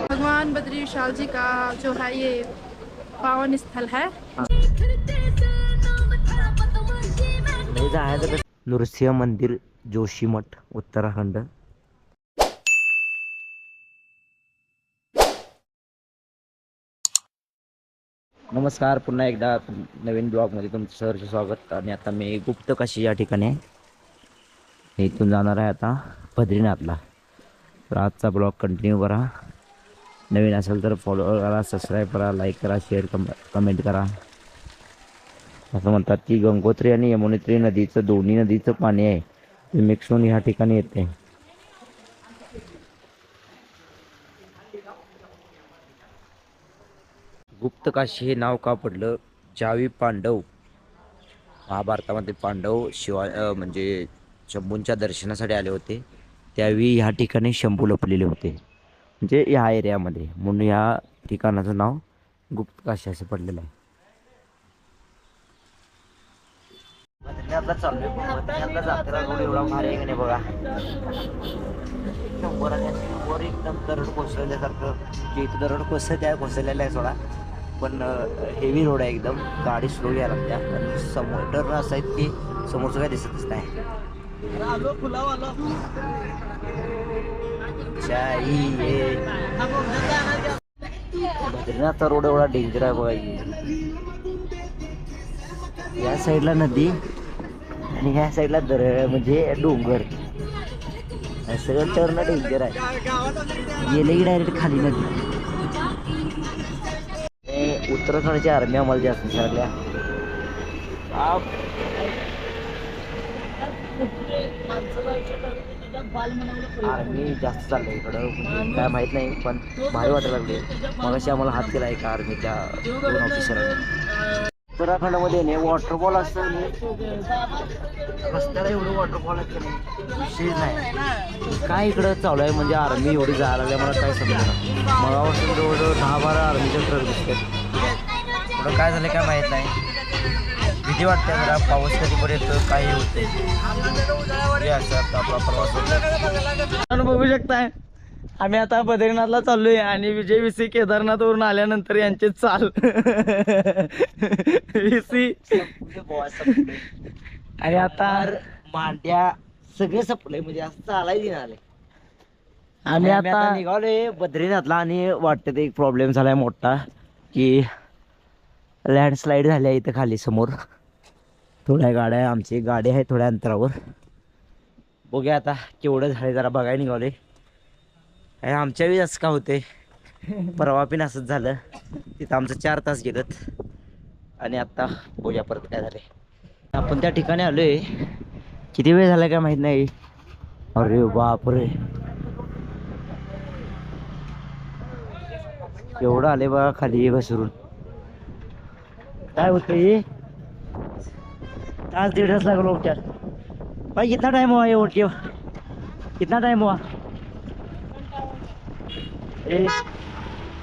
भगवान बद्री विशाल जी का जो है ये पावन स्थल है। नृसिंह मंदिर जोशीमठ उत्तराखंड। नमस्कार, पुन्हा एकदा नवीन ब्लॉगमध्ये तुमचं सहर्ष स्वागत। आणि आता मी गुप्तकाशी या ठिकाणी आहे। इथून जाणार आहे आता बद्रीनाथला। तर आजचा ब्लॉग कंटिन्यू करा। नवीन असेल तर फॉलो करा, सबस्क्राईब करा, लाईक करा, शेअर कमेंट करा। असं म्हणतात की गंगोत्री आणि यमुनेत्री नदीचं दोन्ही नदीचं पाणी आहे ते मिक्स होऊन ह्या ठिकाणी येते। गुप्तकाशी हे नाव का पडलं? ज्यावेळी पांडव महाभारतामध्ये पांडव म्हणजे शंभूंच्या दर्शनासाठी आले होते त्यावेळी ह्या ठिकाणी शंभू लपलेले होते, म्हणजे ह्या एरियामध्ये, म्हणून ह्या ठिकाणाचं नाव गुप्तकाशी असं पडलेलं आहे। बद्रीनाथला चाललोय, बद्रीनाथला जाताना रोड एवढा भारी आहे की नाही बघा। वर एकदम दरड कोसळल्यासारखं, जे इथं दरड कोसळलेलं आहे सोडा, पण हेवी रोड आहे एकदम, गाडी स्लो घ्यायला लागते। आणि समोर टर्न असं आहे की समोरचं काय दिसतच नाही। बद्रीनाथचा रोड एवढा डेंजर आहे बघा। या साईडला नदी आणि ह्या साईडला म्हणजे डोंगर, सगळं टर्न डेंजर आहे। गेले की डायरेक्ट खाली नदी। उत्तराखंडची आर्मी आम्हाला जास्त विचारल्या, आर्मी जास्त चाललंय इकडं, काय माहित नाही, पण भारी वाटायला लागले। मगाशी आम्हाला हात केला एका आर्मीच्या दोन ऑफिसरांनी। उत्तराखंडमध्ये नाही वॉटरफॉल असतं, रस्त्याला एवढं वॉटरफॉल असतं विशेष नाही। काय इकडं चालू आहे म्हणजे आर्मी एवढी जायला लागल्या, मला काय समजलं। मगापासून जवळजवळ 10-12 आर्मीचे ट्रक दिसतात। थोडं काय झालं काय माहीत नाही, भीती वाटते जरा। पाऊस कधीपर्यंत काही होते असं आपला प्रवास होतो। बघू शकताय आम्ही आता बद्रीनाथला चाललोय आणि विजय विसी केदारनाथवरून आल्यानंतर यांचे चाल विसी आणि आता मांड्या सगळे संपले, म्हणजे असं चालायची ना आले। आम्ही आता निघालोय बद्रीनाथला आणि वाटतं एक प्रॉब्लेम झालाय मोठा की लँडस्लाईड झाली आहे इथं खाली समोर। थोड्या गाड्या, आमची गाडी आहे थोड्या अंतरावर, बघूया आता केवढं झालंय, जरा बघायला निघालोय। आमच्या वेळी असं का होते, परवा पण असंच झालं, तिथं आमचं 4 तास गेलं। आणि आता बघूया परत काय झाले। आपण त्या ठिकाणी आलोय, किती वेळ झाला काय माहित नाही। अरे बापरे, एवढं आले बघा खाली घसरून। काय होतंय, तास 1.5 तास लागलो उपचार भाई। कितना टाइम हुआ ये उठ कितना टाइम हुआ?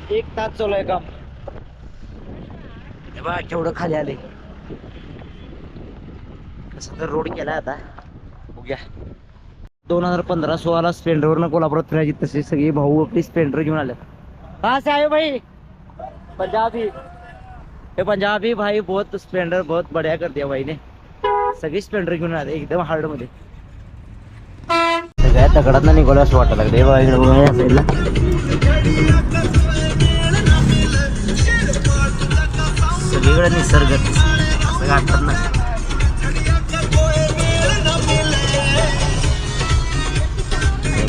1 तास चालू आहे काम। बघा केवढं खाली आले, कसं तर रोड केला आता, बघूया। 2015-16 स्प्लेंडरवरनं कोल्हापुरात फिरायची, तसे सगळे भाऊ आपली स्प्लेंडर घेऊन आले। कहाँ से आए भाई? पंजाबी। ये पंजाबी भाई बहुत स्प्लेंडर बहुत बढ़िया कर दिया भाई ने, सगळी स्प्लेंडर घेऊन आले एकदम हार्ड मध्ये। सगळ्या दगडात निघालं असं वाटायला लागले साईडला। सगळीकडे निसर्ग सगळं आठवत ना।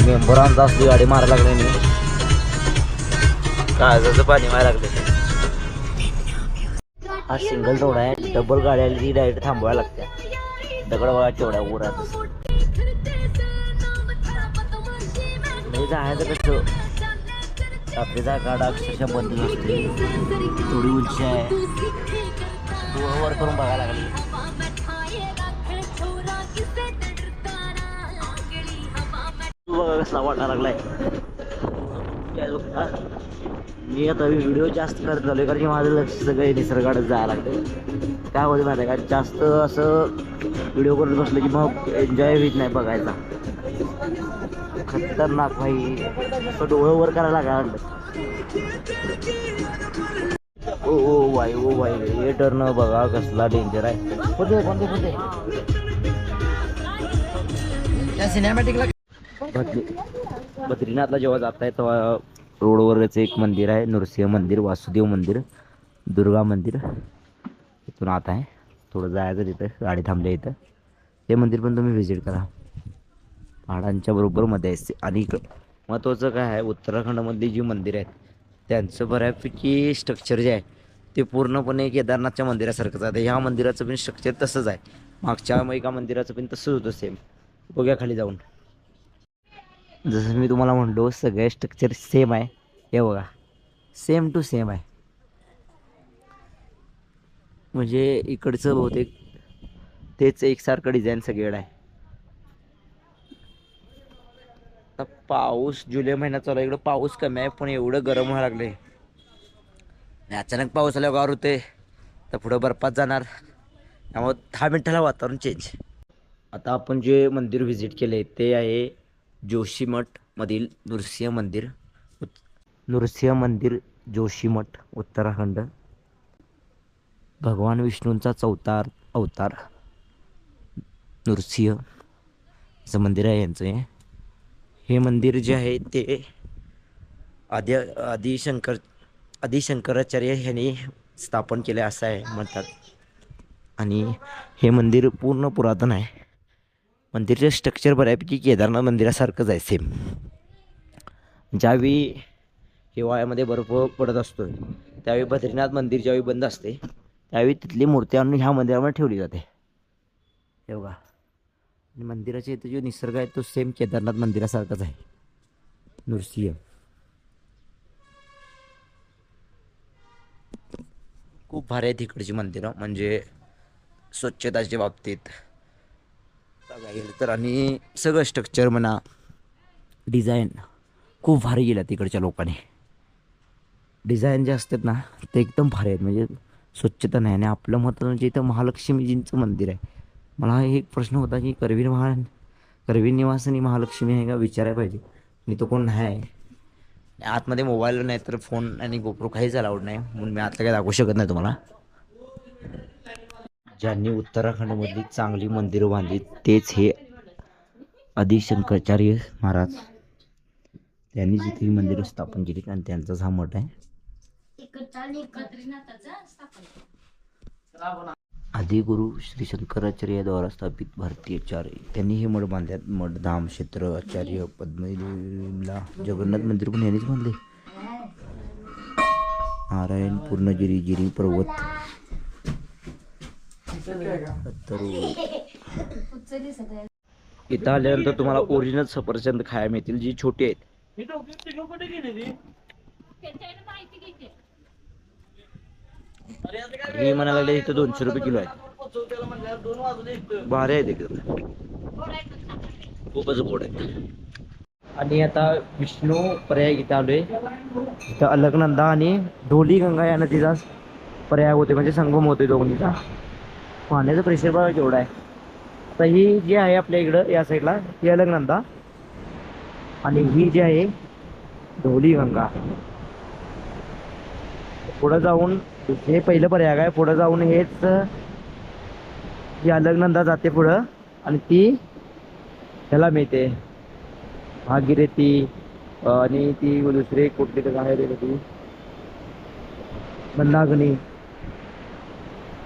मेंबरांचा असली गाडी मारायला लागली नाही, काळजाचं पाणी मारायला लागले। हा सिंगल रोड आहे, डबल गाडी आली की डायरेक्ट थांबवायला लागते। दगड बघा केवढ्या उरात, म्हणजे जायचं कसं, आपल्याचा गाडा अक्षरशः बंद नसते, थोडी उंची आहे, वर करून बघायला लागली। बघा कसला वाटायला लागलाय। मी आता व्हिडिओ जास्त करत झालोय कारण की माझं लक्ष सगळं निसर्गाकडे जायला लागतं। काय होतं माहिती आहे का, जास्त असं व्हिडिओ करत बसलं की मग एन्जॉय होत नाही बघायचा। खतरनाक भाई, असं डोळं वर करायला लागलं. ओ भाई हे टर्न बघा कसला डेंजर आहे. कोणते त्या सिनेमॅटिकला बद्रीनाथला जेव्हा जाताय तेव्हा रोडवरच एक मंदिर आहे, नृसिंह मंदिर, वासुदेव मंदिर, दुर्गा मंदिर. इथून आत आहे, थोडं जायचं तिथं, गाडी थांबल्या इथं. ते मंदिर पण तुम्ही व्हिजिट करा, पहाडांच्या बरोबर मध्ये असते. आणि महत्त्वाचं काय आहे, उत्तराखंडमधली जी मंदिरं आहेत त्यांचं बऱ्यापैकी स्ट्रक्चर जे आहे ते पूर्णपणे केदारनाथच्या मंदिरासारखंच आहे. ह्या मंदिराचं पण स्ट्रक्चर तसंच आहे, मागच्या एका मंदिराचं पण तसंच होतं सेम. बघूया खाली जाऊन. जसं मी तुम्हाला म्हणलो सगळे स्ट्रक्चर सेम आहे. हे बघा, सेम टू सेम आहे. म्हणजे इकडचं बहुतेक तेच एकसारखं डिझाईन सगळीकडे आहे. आता पाऊस जुलै महिन्यात चालू आहे, इकडं पाऊस कमी आहे पण एवढं गरम व्हायला लागले. अचानक पाऊस आल्यावर गार होते, तर पुढं बर्फात जाणार, त्यामुळे 10 मिनिटाला वातावरण चेंज. आता आपण जे मंदिर व्हिजिट केले ते आहे जोशीमठ मधील नृसिंह मंदिर. नृसिंह मंदिर जोशीमठ, उत्तराखंड. भगवान विष्णूंचा 4था अवतार नृसिंह असं मंदिर आहे यांचं. हे मंदिर जे आहे ते आदिशंकराचार्य यांनी स्थापन केले असं आहे म्हणतात. आणि हे मंदिर पूर्ण पुरातन आहे. मंदिरचे स्ट्रक्चर बऱ्यापैकी केदारनाथ मंदिरासारखंच आहे सेम. ज्यावेळी हिवाळ्यामध्ये बर्फ पडत असतो त्यावेळी बद्रीनाथ मंदिर ज्यावेळी बंद असते त्यावेळी तिथली मूर्ती आणून ह्या मंदिरामध्ये ठेवली जाते. हे बघा, आणि मंदिराच्या इथे जो निसर्ग आहे तो सेम केदारनाथ मंदिरासारखाच आहे. नृसिंह खूप भारी आहेत इकडची मंदिरं, म्हणजे स्वच्छताच्या बाबतीत बघायला गेलं तर. आणि सगळं स्ट्रक्चर म्हणा, डिझाईन खूप भारी गेल्या तिकडच्या लोकांनी. डिझाईन जे असतात ना ते एकदम भारी आहेत, म्हणजे स्वच्छता नाही. आणि आपलं मत म्हणजे इथं महालक्ष्मीजींचं मंदिर आहे. मला एक प्रश्न होता की करवीर निवास आणि महालक्ष्मी आहे का, विचारायला पाहिजे. मी तो कोण नाही आहे. आतमध्ये मोबाईल नाही तर फोन आणि गोप्रो काहीच अलाउड नाही, म्हणून मी आतलं काही दाखवू शकत नाही तुम्हाला. ज्यांनी उत्तराखंडमधली चांगली मंदिरं बांधली तेच हे आदिशंकराचार्य महाराज. त्यांनी जिथे ही मंदिरं स्थापन केली आणि त्यांचाच हा मठ आहे. आदिगुरु श्री शंकराचार्याद्वारा स्थापित भारतीय आचार्य त्यांनी हे मठ बांधल्यात. मठ, धाम, क्षेत्र, आचार्य, पद्मलीला, जगन्नाथ मंदिर पण यांनीच बांधले. नारायण, पूर्णगिरी, गिरी पर्वत, इथं आल्यानंतर तुम्हाला ओरिजिनल सफरचंद खायला मिळतील, जी छोटी आहेत. मी म्हणायला लागले इथं 200 रुपये किलो आहे. भारी आहेत एकदम, खूपच गोड आहे. आणि आता विष्णू प्रयाग इथं आलोय. इथं अलकनंदा आणि ढोली गंगा या नदीचा प्रयाग होते, म्हणजे संगम होते दोन्हीचा. पाण्याचं प्रेशर बघा केवढं आहे. आता ही जी आहे आपल्या इकडं या साईडला ही अलकनंदा आणि ही जी आहे ढोली गंगा. पुढं जाऊन हे पहिलं प्रयाग आहे, पुढं जाऊन हेच ही अलकनंदा जाते पुढं आणि ती ह्याला मिळते भागीरथी. आणि ती दुसरी कुठली तर काय रे ती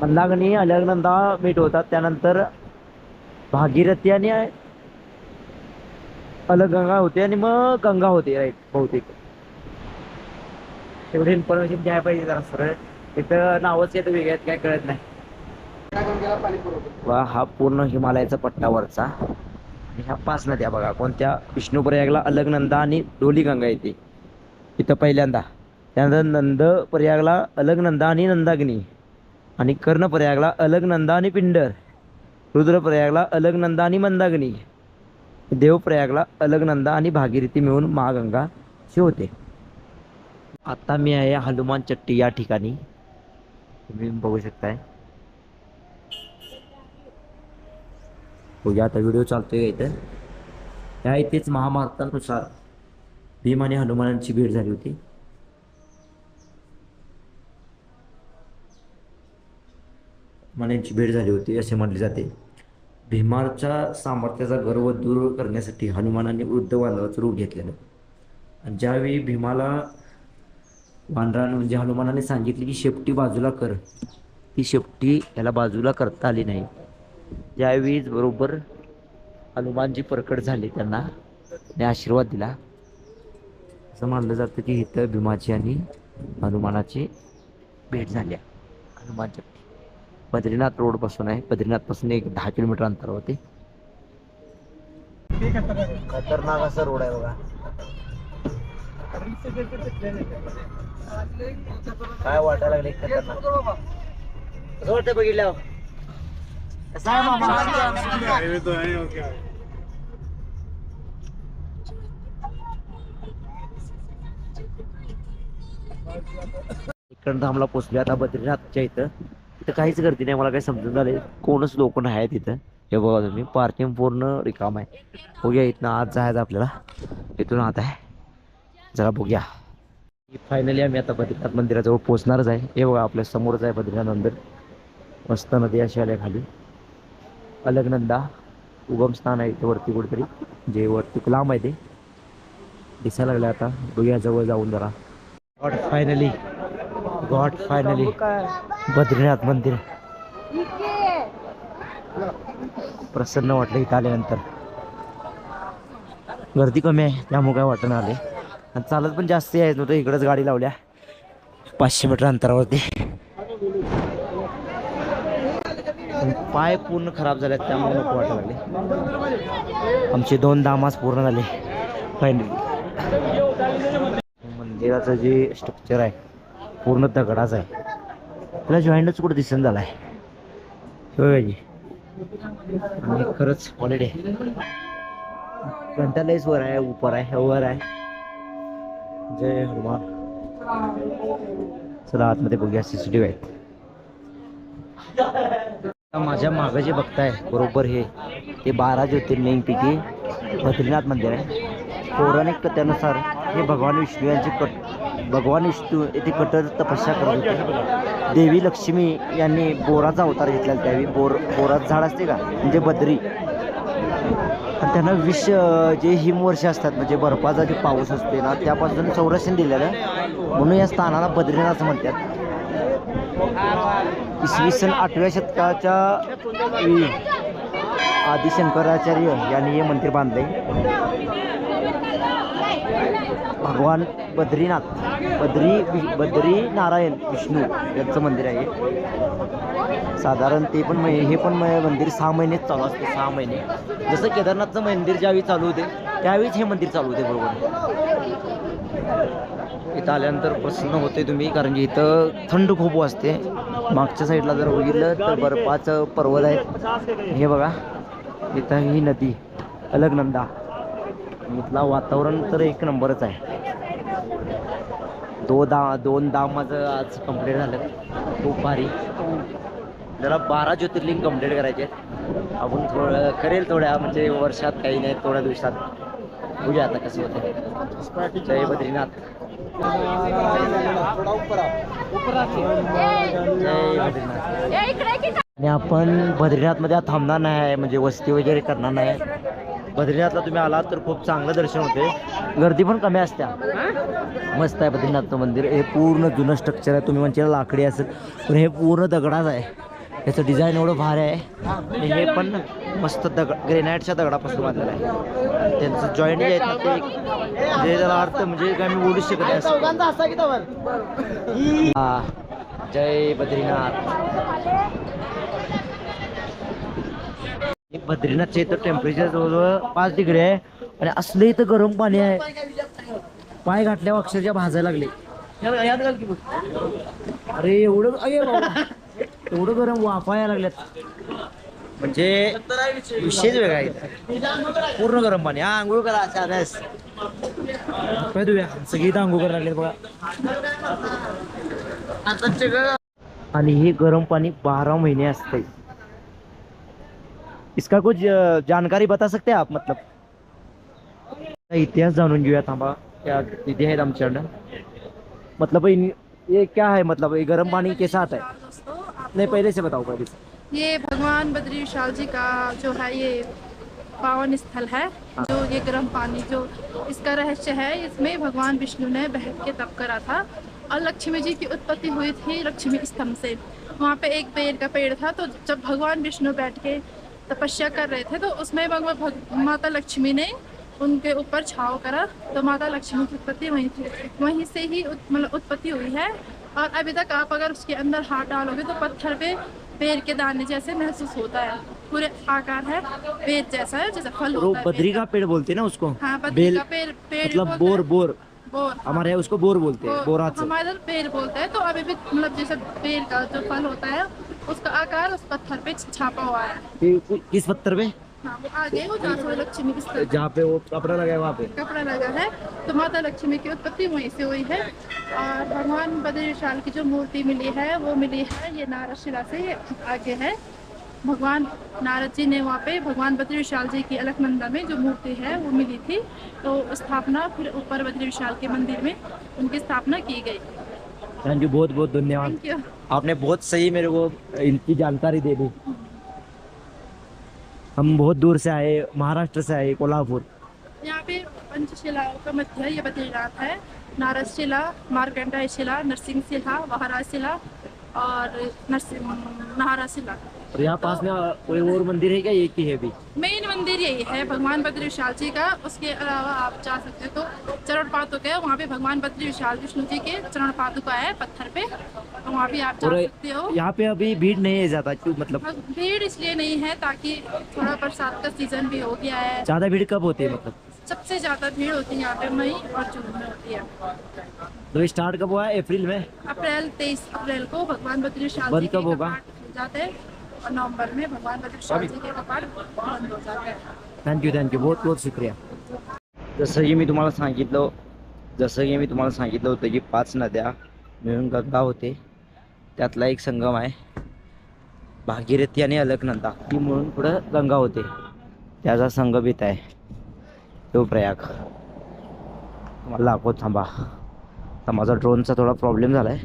मंदाकिनी अलकनंदा मीठ होतात. त्यानंतर भागीरथी आणि अलकगंगा होते आणि मग गंगा होते. राईट, बहुतेक एवढी इन्फॉर्मेशन घ्यायला पाहिजे जरा सरळ. इथं नावच येतं वेगळ्यात, काय कळत नाही. वा, हा पूर्ण हिमालयाचा पट्टावरचा. आणि ह्या 5 नद्या बघा कोणत्या. विष्णू प्रयागला अलकनंदा आणि ढोली गंगा येते इथं पहिल्यांदा. त्यानंतर नंद प्रयागला अलकनंदा आणि नंदाग्नी. आणि कर्ण प्रयागला अलकनंदा आणि पिंडर. रुद्रप्रयागला अलकनंदा आणि मंदाग्नी. देवप्रयागला अलकनंदा आणि भागीरथी मिळून महागंगा अशी होते. आता मी आहे हनुमान चट्टी या ठिकाणी, तुम्ही बघू शकताय. बघूया आता व्हिडिओ चालतोय इथं. त्या इथेच महाभारतानुसार भीम आणि हनुमानांची भेट झाली होती. हनुमानांची भेट झाली होती असे म्हटले जाते. भीमाच्या सामर्थ्याचा गर्व दूर करण्यासाठी हनुमानाने वृद्ध वानराचं रूप घेतलेलं. आणि ज्यावेळी भीमाला वानरानं म्हणजे हनुमानाने सांगितले की शेपटी बाजूला कर, ती शेपटी याला बाजूला करता आली नाही. त्यावेळीच बरोबर हनुमानजी प्रकट झाले, त्यांना आशीर्वाद दिला. असं मानलं जातं की इथं भीमाची आणि हनुमानाची भेट झाल्या. हनुमानच्या बद्रीनाथ रोड पासून आहे, बद्रीनाथ पासून एक 10 किलोमीटर अंतरावरती. खतरनाक असा रोड आहे बघा. काय वाटायला लागले खतरनाक. कसं वाटतं बघितल्यावर? कसं आहे मामा? इकडं थांबला पोचले आता बद्रीनाथच्या इथं. इथं काहीच गर्दी नाही, मला काही समजून झाले, कोणच लोक नाही आहेत इथं. हे बघा तुम्ही, पार्किंग पूर्ण रिकाम आहे. बघूया इथनं आत जायचं आपल्याला, इथून आत आहे, जरा बघूया. फायनली आम्ही आता बद्रीनाथ मंदिराजवळ पोहोचणारच आहे. हे बघा आपल्या समोरच आहे बद्रीनाथ मंदिर. मस्त नदी अशी आल्या खाली. अलकनंदा उगम स्थान आहे इथे वरती कुठेतरी, जे वरती लांब आहे ते दिसायला लागले. आता बघूया जवळ जाऊन जरा. गॉड फायनली बद्रीनाथ मंदिर. प्रसन्न वाटलं इथं आल्यानंतर. गर्दी कमी आहे त्यामुळे काय वाटणं आले. आणि चालत पण जास्त आहे नव्हतं, इकडंच गाडी लावल्या 500 मीटर अंतरावरती. पाय पूर्ण खराब झाले त्यामुळे नको वाटायला लागले. आमचे 2 दामास पूर्ण झाले फायनली. मंदिराचं जे स्ट्रक्चर आहे पूर्ण दगडाच आहे, त्याला जॉईंटच कुठं दिसून झाला आहे. आणि खरंच हॉलिडे घंटा लईच वर आहे, ऊपर आहे, वर आहे. जय हनुमान. चला आतमध्ये बघूया, CCTV आहेत. माझ्या मागं जे बघताय बरोबर हे ते 12 ज्योतिर्लिंगपैकी बद्रीनाथ मंदिर आहे. पौराणिक कथेनुसार हे भगवान विष्णू येथे कठोर तपस्या करत होते. देवी लक्ष्मी यांनी बोराचा अवतार घेतलेला. त्यावेळी बोराचं झाड असते का, म्हणजे बद्री, आणि त्यांना जे हिमवर्ष असतात म्हणजे बर्फाचा जे पाऊस असते ना, त्यापासून संरक्षण दिलेलं, म्हणून या स्थानाला बद्रीनाथ असं म्हणतात. इसवी सन 8व्या शतकाच्या वेळी आदि शंकराचार्य यांनी हे मंदिर बांधले. भगवान बद्रीनाथ बद्री नारायण विष्णू यांचं मंदिर आहे. साधारण ते पण हे पण मंदिर 6 महिनेच चालू असते. 6 महिने, जसं केदारनाथचं मंदिर ज्यावेळी चालू होते त्यावेळीच हे मंदिर चालू होते बरोबर. इथं आल्यानंतर प्रसन्न होते तुम्ही, कारण की इथं थंड खूप वाजते. मागच्या साईडला जर बघितलं तर बर्फाचं पर्वत आहे. हे बघा इथं ही नदी अलकनंदा. इथला वातावरण तर एक नंबरच आहे. 2 दाम माझं आज कंप्लीट झालं, खूप भारी. जरा 12 ज्योतिर्लिंग कंप्लीट करायचे आहेत. आपण थोडं करेल, थोड्या म्हणजे वर्षात काही नाही, थोड्या दिवसात बघूया आता कसं होतं. जय बद्रीनाथ. जय बद्रीनाथ. आणि आपण बद्रीनाथमध्ये थांबणार नाही, म्हणजे वस्ती वगैरे करणार नाही. बद्रीनाथला तुम्ही आलात तर खूप चांगलं दर्शन होते, गर्दी पण कमी असत्या. मस्त आहे बद्रीनाथचं मंदिर. हे पूर्ण जुनं स्ट्रक्चर आहे. तुम्ही म्हणजे लाकडी असेल पण हे पूर्ण दगडाच आहे. याचं डिझाईन एवढं भारी आहे. आणि हे पण मस्त ग्रेनाईटच्या दगडापासून बांधलेलं आहे. त्यांचं जॉईंट जे आहेत ना ते म्हणजे त्याला अर्थ म्हणजे काय मी बोलू शकत नाही. जय बद्रीनाथ. बद्रीनाथच्या इथं टेम्परेचर जवळजवळ 5 डिग्री आहे. आणि असलं इथं गरम पाणी आहे, पाय घातल्यावर अक्षरशः भाजायला लागले. अरे एवढं एवढं गरम वाफा यायला लागल्यात, म्हणजे विशेष वेगळा आहे. पूर्ण गरम पाणी. हा आंघोळ करा चालस काय तुया सगळी इथं आंघोळ करायला लागले बघा. आणि हे गरम पाणी 12 महिने असते. इसका कुछ जानकारी बता सकते हैं आप, मतलब इतिहास जाणून घेऊया थांबा. त्या तिथे आहेत आमच्याकडं. मतलब ये क्या है, मतलब ये गर्म पानी के साथ है? दोस्तों नहीं, आपको पहले से बताओ, पहले से. ये भगवान बद्री विशाल जी का जो है ये पावन स्थल है. जो ये गर्म पानी जो इसका रहस्य है, इसमें भगवान विष्णु ने बैठ के तप करा था और लक्ष्मी जी की उत्पत्ति हुई थी लक्ष्मी स्तंभ से. वहाँ पे एक पेड़ का पेड़ था, तो जब भगवान विष्णु बैठ के तपस्या कर रहे थे तो उसमें माता लक्ष्मी ने उनके ऊपर छाव करा, तो माता लक्ष्मी की उत्पत्ति वहीं थी. वहीं से ही मतलब उत्पत्ति हुई है. और अभी तक आप अगर उसके अंदर हाथ डालोगे तो पत्थर पे पेड़ के दाने जैसे महसूस होता है. पूरे आकार है पेड़ जैसा है, जैसा फल और वो होता है बद्री पेड़ का पेड़ बोलते हैं ना उसको? हाँ, बद्री बेल, का पेड़ भी मतलब बोलते बोर हैं. बोर बोर, हमारे यहाँ उसको बोर बोलते हैं, बोरात से. हमारे इधर पेड़ बोलते हैं. तो अभी भी मतलब जैसे पेड़ का जो फल होता है उसका आकार उस पत्थर पे छापा हुआ है. किस पत्थर पे? हाँ, वो आगे वो जहाँ से लक्ष्मी की स्तंभ जहाँ पे वो कपड़ा लगा है वहाँ पे. कपड़ा लगा है, तो माता लक्ष्मी की उत्पत्ति वहीं से हुई है. और भगवान बद्री विशाल की जो मूर्ति मिली है वो मिली है ये नारदशिला से आगे है. भगवान नारद जी ने वहाँ पे भगवान बद्री विशाल जी की अलकनंदा में जो मूर्ति है वो मिली थी, तो स्थापना फिर ऊपर बद्री विशाल के मंदिर में उनकी स्थापना की गई. थैंक यू, बहुत बहुत धन्यवाद. Thank you. आपने बहुत सही मेरे को इनकी जानकारी दे दी. हम बहुत दूर से आए, महाराष्ट्र से आए, कोल्हापुर. यहाँ पे पंचशिलाओं का मध्य ये बद्रीनाथ है. नारद शिला, मार्कंडेय शिला, नरसिंह शिला, वहरा शिला और नाहरा शिला. और यहाँ पास में कोई और मंदिर है क्या, एक ही है भी? मेन मंदिर यही है भगवान बद्री विशाल जी का. उसके अलावा आप जा सकते हो तो चरण पादुका है, वहाँ पे भगवान बद्री विशाल विष्णु जी के चरण पादुका है पत्थर पे, तो वहाँ भी आप जा सकते हो. यहाँ पे अभी भीड़ नहीं है ज्यादा, क्यों मतलब? भीड़ इसलिए नहीं है ताकि थोड़ा बरसात का सीजन भी हो गया है. ज्यादा भीड़ कब होती है मतलब? सबसे ज्यादा भीड़ होती है यहाँ पे मई और जून में होती है. तो स्टार्ट कब हुआ है? अप्रैल में? अप्रैल 23 अप्रैल को भगवान बद्री विशाल बंद जी कब के होगा? कपाट खुल जाते हैं और नवंबर में भगवान बद्री विशाल जी के कपाट बंद हो जाते हैं. थँक्यू, बहुत बहुत शुक्रिया. जसं की मी तुम्हाला सांगितलं होतं की 5 नद्या मिळून गंगा होते. त्यातला एक संगम आहे भागीरथी आणि अलकनंदा, ती मिळून पुढं गंगा होते. त्याचा संगम इथं आहे, तो प्रयाग. तुम्हाला दाखवत थांबा. तर माझा ड्रोनचा थोडा प्रॉब्लेम झाला आहे,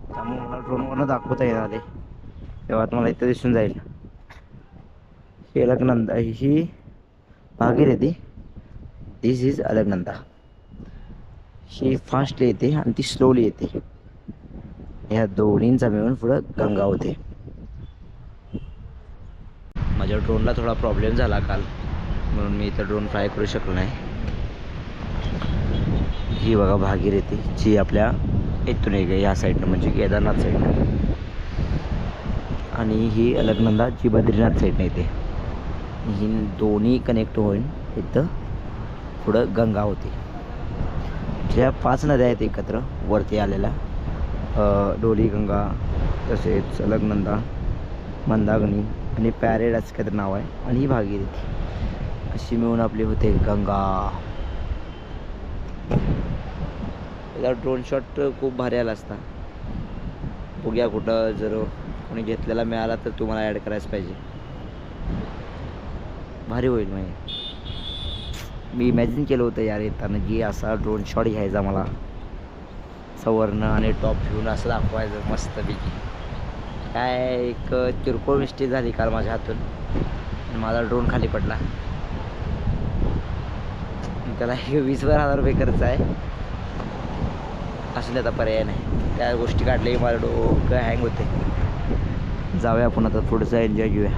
त्यामुळे मला ड्रोनवरनं दाखवता येणार आहे. तेव्हा तुम्हाला इथं दिसून जाईल. ही अलकनंदा, ही भागीरथी, दिस इज अलकनंदा. ही फास्टली येते आणि ती स्लोली येते. ह्या दोन्हींचा मिळून पुढं गंगा होते. माझ्या ड्रोनला थोडा प्रॉब्लेम झाला काल, म्हणून मी इथं ड्रोन फ्लाय करू शकलो नाही. ही बघा भागीरथी, जी आपल्या इथून एक या साईडनं म्हणजे केदारनाथ साईडनं, आणि ही अलकनंदा जी बद्रीनाथ साईडनं येते. ही दोन्ही कनेक्ट होऊन इथं पुढं गंगा होती. ज्या 5 नद्या आहेत एकत्र वरती आलेल्या, डोली गंगा, तसेच अलकनंदा, मंदाकिनी आणि पॅरेड असं काहीतरी नाव आहे, आणि ही भागीरथी, अशी मिळून आपली होते गंगा. त्याचा ड्रोन शॉट खूप भारी आला असता. बघूया कुठं जर कोणी घेतलेला मिळाला तर तुम्हाला ॲड करायचं पाहिजे, भारी होईल. मी इमॅजिन केलं होतं यार येताना की असा ड्रोन शॉट घ्यायचा मला, सवर्ण आणि टॉप घेऊन असं दाखवायचं मस्तपैकी. काय एक किरकोळ मिस्टेक झाली काल माझ्या हातून, माझा ड्रोन खाली पडला. त्याला 20,000 रुपये खर्च आहे. असले आता पर्याय नाही, त्या गोष्टी काढल्या की माझं डोकं हँग होते. जाऊया आपण आता पुढचं एन्जॉय घेऊया.